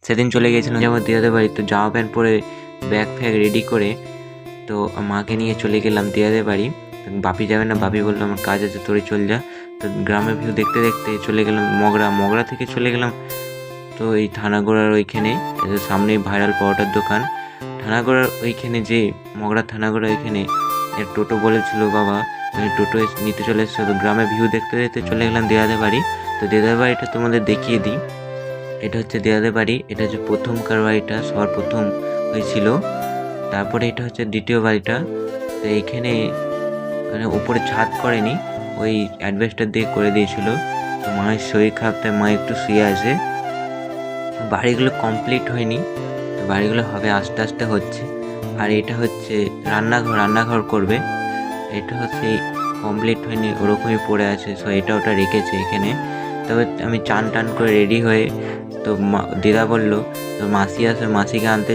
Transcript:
সেদিন চলে গিয়েছিলাম যেমন দিদাদের বাড়ি, তো জামা প্যান্ট পরে ব্যাগ ফ্যাগ রেডি করে তো মাকে নিয়ে চলে গেলাম দিদাদের বাড়ি। বাপি যাবে না, বাপি বললো আমার কাজ আছে, তোরে চল যা। তো গ্রামের ভিউ দেখতে দেখতে চলে গেলাম মগরা থেকে চলে গেলাম তো এই থানাগোড়ার ওইখানে, সামনে ভাইরাল পাউডার দোকান। থানাগোড়ার ওইখানে যে মগরা থানাগোড়া ওইখানে টোটো বলেছিল বাবা, টোটো নিতে চলে এসেছে। তো গ্রামের ভিউ দেখতে দেখতে চলে গেলাম দিদাদের বাড়ি। তো দিদাদের বাড়িটা তোমাদের দেখিয়ে দিই। এটা হচ্ছে দিদাদের বাড়ি, এটা হচ্ছে প্রথমকার বাড়িটা, সবার প্রথম হয়েছিল। তারপরে এটা হচ্ছে দ্বিতীয় বাড়িটা। তো এইখানে মানে উপরে ছাদ করেনি, ওই অ্যাডভেস্টার দিয়ে করে দিয়েছিল। তো মায়ের শরীর খারাপ, তাই মা একটু শুয়ে আছে। বাড়িগুলো কমপ্লিট হয়নি, তো বাড়িগুলো হবে, আস্তে আস্তে হচ্ছে। আর এটা হচ্ছে রান্নাঘর করবে। এটা হচ্ছে কমপ্লিট হয়নি, ওরকমই পড়ে আছে। সো এটা ওটা রেখেছে এখানে। তবে আমি চান টান করে রেডি হয়ে, তো দিদা বললো তো মাসি আসবে, মাসিকে আনতে